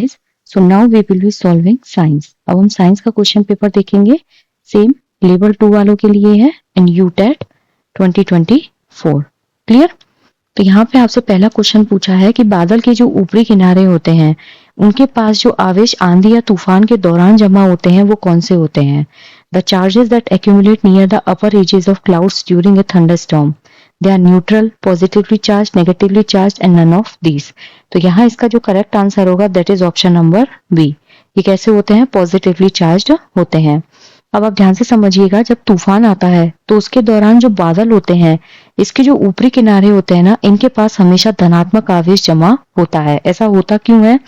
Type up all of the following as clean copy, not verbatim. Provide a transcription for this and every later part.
guys, so now we will be solving science. अब हम science का क्वेश्चन पेपर देखेंगे. सेम लेवल 2 वालों के लिए है इन यूटेट 2024. क्लियर? तो यहाँ पे आपसे पहला क्वेश्चन पूछा है कि बादल के जो ऊपरी किनारे होते हैं उनके पास जो आवेश आंधी या तूफान के दौरान जमा होते हैं वो कौन से होते हैं. The charges that accumulate near the upper edges of clouds during a thunderstorm, they are neutral, positively charge, negatively charge and none of these. तो यहाँ इसका जो करेक्ट आंसर होगा that is option number B. ये कैसे होते हैं? Positively charge होते हैं. अब आप ध्यान से समझिएगा, जब तूफान आता है तो उसके दौरान जो बादल होते हैं इसके जो ऊपरी किनारे होते हैं ना, इनके पास हमेशा धनात्मक आवेश जमा होता है. ऐसा होता क्यों है?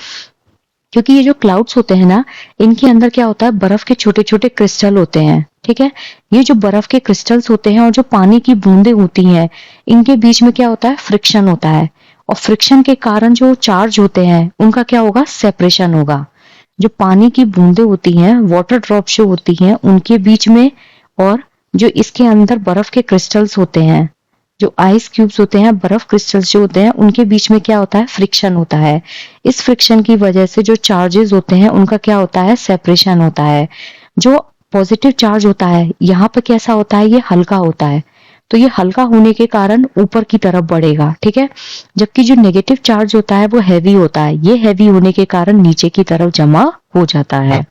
क्योंकि ये जो क्लाउड्स होते हैं ना, इनके अंदर क्या होता है, बर्फ के छोटे छोटे क्रिस्टल होते हैं. ठीक है, ये जो बर्फ के क्रिस्टल्स होते हैं और जो पानी की बूंदें होती हैं, इनके बीच में क्या होता है, फ्रिक्शन होता है. और फ्रिक्शन के कारण जो चार्ज होते हैं उनका क्या होगा, सेपरेशन होगा. जो पानी की बूंदें होती हैं, वाटर ड्रॉप्स जो होती हैं, उनके बीच में और जो इसके अंदर बर्फ के क्रिस्टल्स होते हैं, जो आइस क्यूब्स होते हैं, बर्फ क्रिस्टल्स जो होते हैं, उनके बीच में क्या होता है, फ्रिक्शन होता है. इस फ्रिक्शन की वजह से जो चार्जेस होते हैं उनका क्या होता है, सेपरेशन होता है. जो पॉजिटिव चार्ज होता है यहाँ पे कैसा होता है, ये हल्का होता है. तो ये हल्का होने के कारण ऊपर की तरफ बढ़ेगा. ठीक है, जबकि जो नेगेटिव चार्ज होता है वो हैवी होता है. ये हैवी होने के कारण नीचे की तरफ जमा हो जाता है.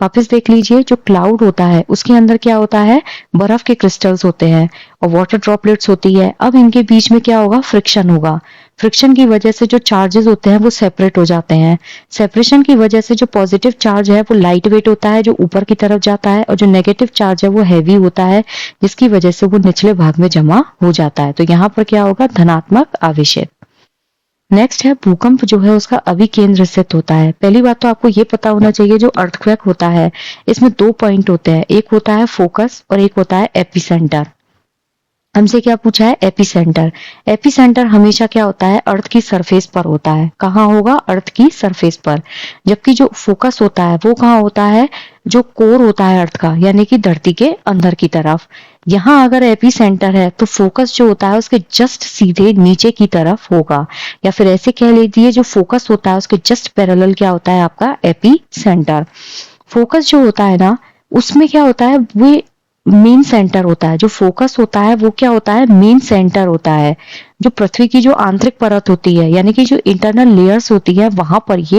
वापस देख लीजिए, जो क्लाउड होता है उसके अंदर क्या होता है, बर्फ के क्रिस्टल्स होते हैं और वाटर ड्रॉपलेट्स होती है. अब इनके बीच में क्या होगा, फ्रिक्शन होगा. फ्रिक्शन की वजह से जो चार्जेस होते हैं वो सेपरेट हो जाते हैं. सेपरेशन की वजह से जो पॉजिटिव चार्ज है वो लाइट वेट होता है, जो ऊपर की तरफ जाता है, और जो नेगेटिव चार्ज है वो हैवी होता है, जिसकी वजह से वो निचले भाग में जमा हो जाता है. तो यहाँ पर क्या होगा, धनात्मक आवेशित. नेक्स्ट है भूकंप जो है उसका अभिकेंद्र स्थित होता है. पहली बात तो आपको ये पता होना चाहिए, जो अर्थक्वेक होता है इसमें 2 पॉइंट होते हैं, एक होता है फोकस और एक होता है एपिसेंटर. हमसे क्या पूछा है, एपिसेंटर. एपिसेंटर हमेशा क्या होता है, अर्थ की सरफेस पर होता है. कहाँ होगा, अर्थ की सरफेस पर. जबकि जो फोकस होता है वो कहाँ होता है, जो कोर होता है अर्थ का, यानी कि धरती के अंदर की तरफ. यहाँ अगर एपिसेंटर है तो फोकस जो होता है उसके जस्ट सीधे नीचे की तरफ होगा, या फिर ऐसे कह लीजिए जो फोकस होता है उसके जस्ट पैरेलल क्या होता है, आपका एपिसेंटर. फोकस जो होता है ना, उसमें क्या होता है, वो मेन सेंटर होता है. जो फोकस होता है वो क्या होता है, मेन सेंटर होता है. जो पृथ्वी की जो आंतरिक परत होती है, यानी कि जो इंटरनल लेयर्स होती है, वहां पर ये